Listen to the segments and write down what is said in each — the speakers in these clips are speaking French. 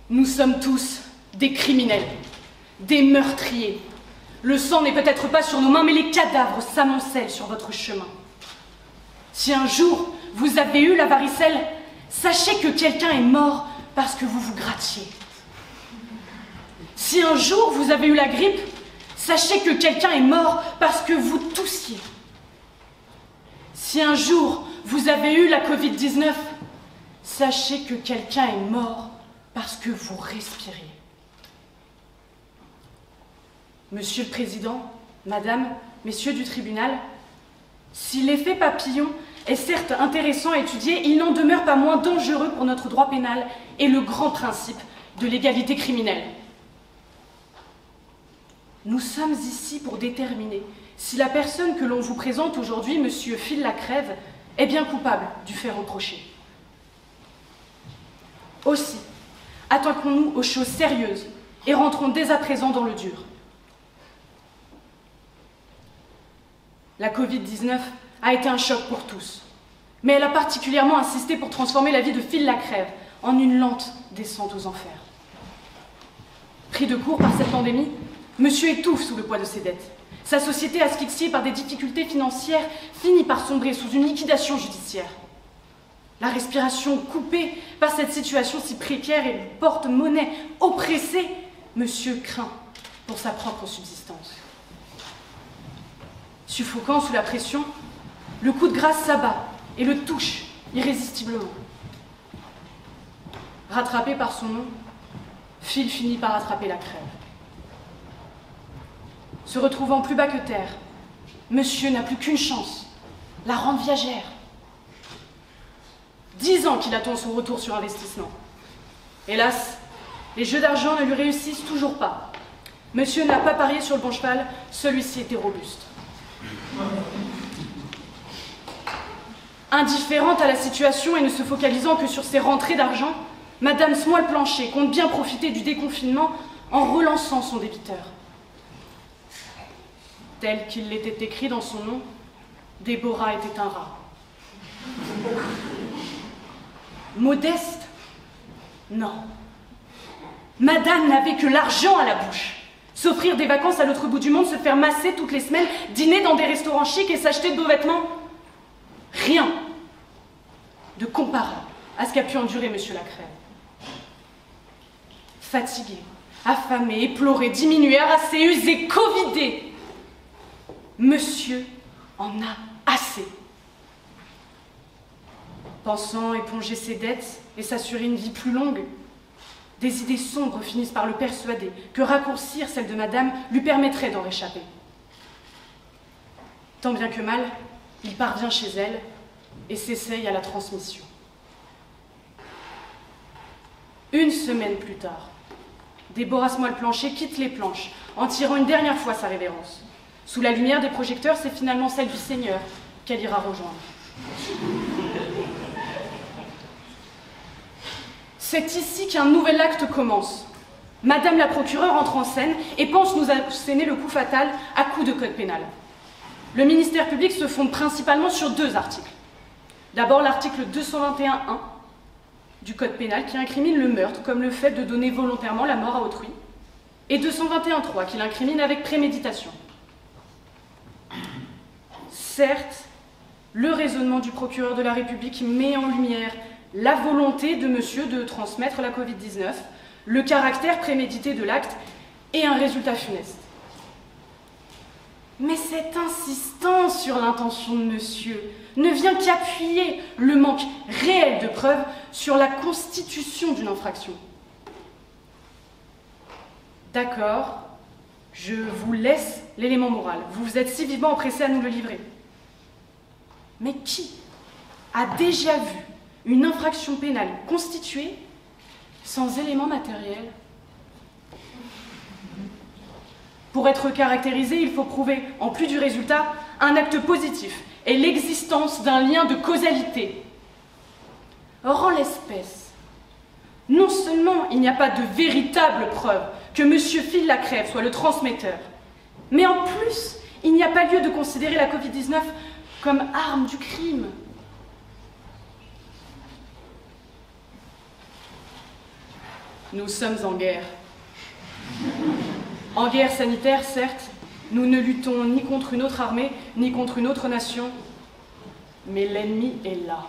Nous sommes tous des criminels, des meurtriers. Le sang n'est peut-être pas sur nos mains, mais les cadavres s'amoncellent sur votre chemin. Si un jour vous avez eu la varicelle, sachez que quelqu'un est mort parce que vous vous grattiez. Si un jour vous avez eu la grippe, sachez que quelqu'un est mort parce que vous toussiez. Si un jour vous avez eu la Covid-19, sachez que quelqu'un est mort parce que vous respiriez. Monsieur le Président, Madame, Messieurs du tribunal, si l'effet papillon est certes intéressant à étudier, il n'en demeure pas moins dangereux pour notre droit pénal et le grand principe de l'égalité criminelle. Nous sommes ici pour déterminer si la personne que l'on vous présente aujourd'hui, Monsieur Phil Lacrève, est bien coupable du fait reproché. Aussi, attaquons-nous aux choses sérieuses et rentrons dès à présent dans le dur. La Covid-19 a été un choc pour tous, mais elle a particulièrement insisté pour transformer la vie de Phil Lacrève en une lente descente aux enfers. Pris de court par cette pandémie, monsieur étouffe sous le poids de ses dettes. Sa société, asphyxiée par des difficultés financières, finit par sombrer sous une liquidation judiciaire. La respiration coupée par cette situation si précaire et le porte-monnaie oppressé, monsieur craint pour sa propre subsistance. Suffocant sous la pression, le coup de grâce s'abat et le touche irrésistiblement. Rattrapé par son nom, Phil finit par attraper la crève. Se retrouvant plus bas que terre, monsieur n'a plus qu'une chance, la rente viagère. 10 ans qu'il attend son retour sur investissement. Hélas, les jeux d'argent ne lui réussissent toujours pas. Monsieur n'a pas parié sur le bon cheval, celui-ci était robuste. Indifférente à la situation et ne se focalisant que sur ses rentrées d'argent, Madame Smoile-Plancher compte bien profiter du déconfinement en relançant son débiteur. Tel qu'il l'était écrit dans son nom, Déborah était un rat. Modeste? Non. Madame n'avait que l'argent à la bouche. S'offrir des vacances à l'autre bout du monde, se faire masser toutes les semaines, dîner dans des restaurants chics et s'acheter de beaux vêtements. Rien de comparable à ce qu'a pu endurer monsieur Lacrève. Fatigué, affamé, éploré, diminué, harassé, usé, covidé, monsieur en a assez. Pensant éponger ses dettes et s'assurer une vie plus longue, des idées sombres finissent par le persuader que raccourcir celle de madame lui permettrait d'en réchapper. Tant bien que mal, il parvient chez elle et s'essaye à la transmission. Une semaine plus tard, Déborah Smoile-Plancher quitte les planches en tirant une dernière fois sa révérence. Sous la lumière des projecteurs, c'est finalement celle du Seigneur qu'elle ira rejoindre. C'est ici qu'un nouvel acte commence. Madame la procureure entre en scène et pense nous asséner le coup fatal à coup de code pénal. Le ministère public se fonde principalement sur 2 articles. D'abord l'article 221.1 du code pénal qui incrimine le meurtre comme le fait de donner volontairement la mort à autrui, et 221.3 qui l'incrimine avec préméditation. Certes, le raisonnement du procureur de la République met en lumière la volonté de monsieur de transmettre la Covid-19, le caractère prémédité de l'acte et un résultat funeste. Mais cette insistance sur l'intention de monsieur ne vient qu'appuyer le manque réel de preuves sur la constitution d'une infraction. D'accord, je vous laisse l'élément moral. Vous vous êtes si vivement empressé à nous le livrer. Mais qui a déjà vu une infraction pénale constituée sans élément matériel? Pour être caractérisé, il faut prouver, en plus du résultat, un acte positif et l'existence d'un lien de causalité. Or, en l'espèce, non seulement il n'y a pas de véritable preuve que M. Phil Lacrève soit le transmetteur, mais en plus, il n'y a pas lieu de considérer la Covid-19 comme arme du crime. Nous sommes en guerre. En guerre sanitaire, certes, nous ne luttons ni contre une autre armée, ni contre une autre nation, mais l'ennemi est là.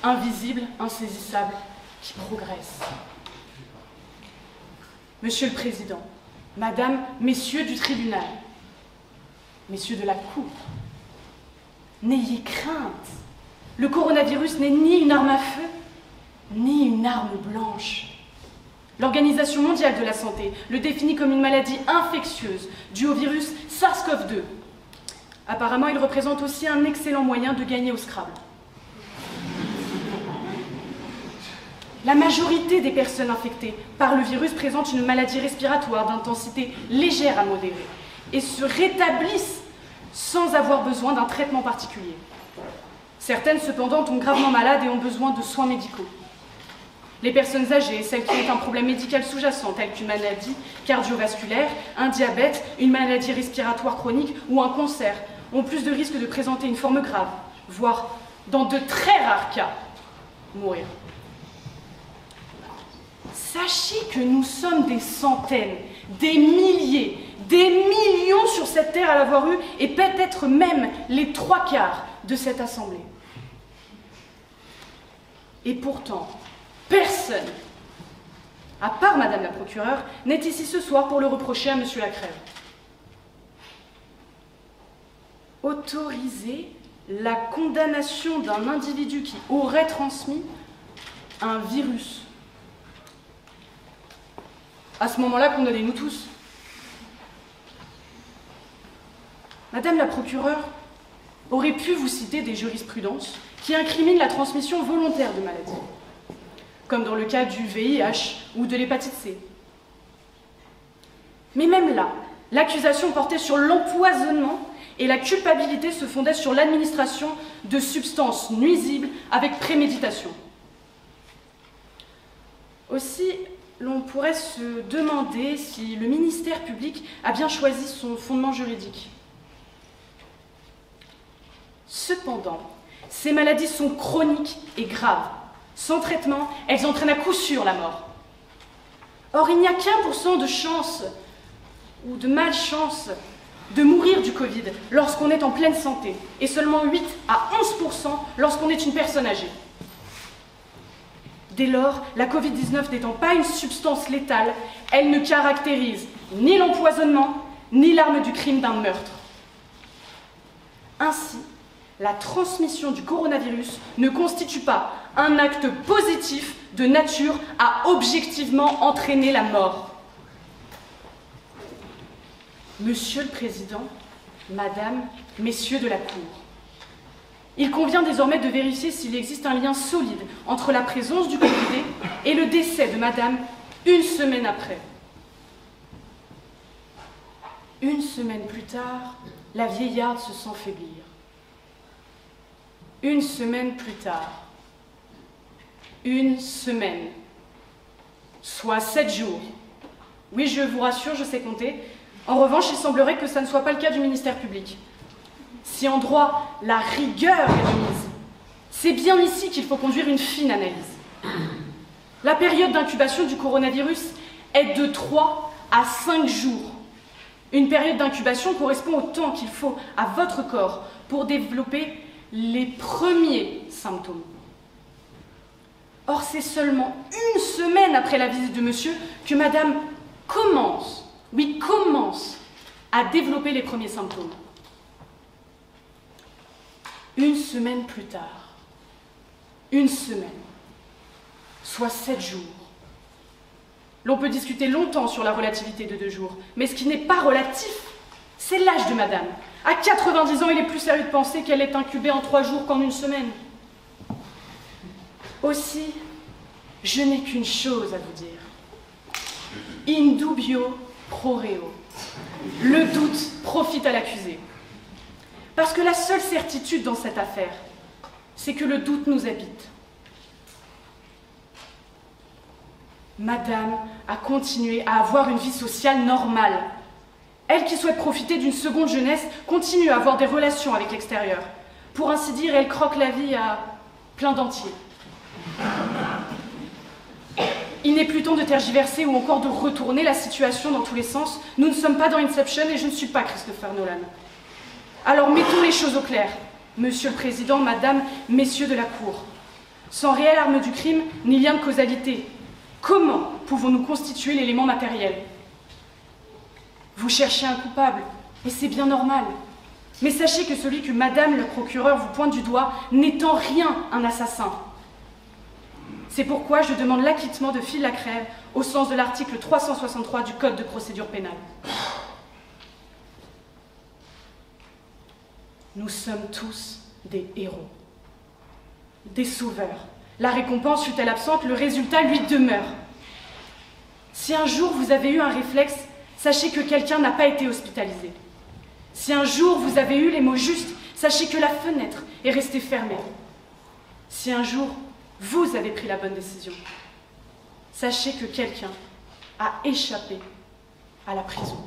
Invisible, insaisissable, qui progresse. Monsieur le Président, Madame, Messieurs du tribunal, Messieurs de la Cour, n'ayez crainte. Le coronavirus n'est ni une arme à feu, ni une arme blanche. L'Organisation mondiale de la santé le définit comme une maladie infectieuse due au virus SARS-CoV-2. Apparemment, il représente aussi un excellent moyen de gagner au Scrabble. La majorité des personnes infectées par le virus présentent une maladie respiratoire d'intensité légère à modérée et se rétablissent sans avoir besoin d'un traitement particulier. Certaines, cependant, tombent gravement malades et ont besoin de soins médicaux. Les personnes âgées, celles qui ont un problème médical sous-jacent, tel qu'une maladie cardiovasculaire, un diabète, une maladie respiratoire chronique ou un cancer, ont plus de risques de présenter une forme grave, voire, dans de très rares cas, mourir. Sachez que nous sommes des centaines, des milliers, des millions sur cette terre à l'avoir eu, et peut-être même les 3/4 de cette assemblée. Et pourtant, personne, à part Madame la procureure, n'est ici ce soir pour le reprocher à Monsieur Lacrève. Autoriser la condamnation d'un individu qui aurait transmis un virus. À ce moment-là, condamnez-nous tous. Madame la procureure aurait pu vous citer des jurisprudences qui incriminent la transmission volontaire de maladies, comme dans le cas du VIH ou de l'hépatite C. Mais même là, l'accusation portait sur l'empoisonnement et la culpabilité se fondait sur l'administration de substances nuisibles avec préméditation. Aussi, l'on pourrait se demander si le ministère public a bien choisi son fondement juridique. Cependant, ces maladies sont chroniques et graves. Sans traitement, elles entraînent à coup sûr la mort. Or, il n'y a qu'1% de chance, ou de malchance, de mourir du Covid lorsqu'on est en pleine santé, et seulement 8 à 11% lorsqu'on est une personne âgée. Dès lors, la Covid-19 n'étant pas une substance létale, elle ne caractérise ni l'empoisonnement, ni l'arme du crime d'un meurtre. Ainsi, la transmission du coronavirus ne constitue pas un acte positif de nature à objectivement entraîner la mort. Monsieur le Président, Madame, Messieurs de la Cour, il convient désormais de vérifier s'il existe un lien solide entre la présence du Covid et le décès de Madame une semaine après. Une semaine plus tard, la vieillarde se sent faiblir. Une semaine plus tard, une semaine, soit 7 jours. Oui, je vous rassure, je sais compter. En revanche, il semblerait que ça ne soit pas le cas du ministère public. Si en droit, la rigueur est de mise, c'est bien ici qu'il faut conduire une fine analyse. La période d'incubation du coronavirus est de 3 à 5 jours. Une période d'incubation correspond au temps qu'il faut à votre corps pour développer les premiers symptômes. Or, c'est seulement une semaine après la visite de monsieur que Madame commence à développer les premiers symptômes. Une semaine plus tard, une semaine, soit 7 jours. L'on peut discuter longtemps sur la relativité de 2 jours, mais ce qui n'est pas relatif, c'est l'âge de Madame. À 90 ans, il est plus sérieux de penser qu'elle est incubée en 3 jours qu'en une semaine. Aussi, je n'ai qu'une chose à vous dire. In dubio pro reo. Le doute profite à l'accusé. Parce que la seule certitude dans cette affaire, c'est que le doute nous habite. Madame a continué à avoir une vie sociale normale. Elle qui souhaite profiter d'une seconde jeunesse continue à avoir des relations avec l'extérieur. Pour ainsi dire, elle croque la vie à plein dentier. Il n'est plus temps de tergiverser ou encore de retourner la situation dans tous les sens. Nous ne sommes pas dans Inception et je ne suis pas Christopher Nolan. Alors mettons les choses au clair. Monsieur le Président, Madame, Messieurs de la Cour. Sans réelle arme du crime, ni lien de causalité, comment pouvons-nous constituer l'élément matériel? Vous cherchez un coupable, et c'est bien normal. Mais sachez que celui que Madame le procureur vous pointe du doigt n'est en rien un assassin. C'est pourquoi je demande l'acquittement de Phil Lacrève au sens de l'article 363 du Code de procédure pénale. Nous sommes tous des héros, des sauveurs. La récompense fut-elle absente, le résultat lui demeure. Si un jour vous avez eu un réflexe, sachez que quelqu'un n'a pas été hospitalisé. Si un jour vous avez eu les mots justes, sachez que la fenêtre est restée fermée. Si un jour vous avez pris la bonne décision, sachez que quelqu'un a échappé à la prison.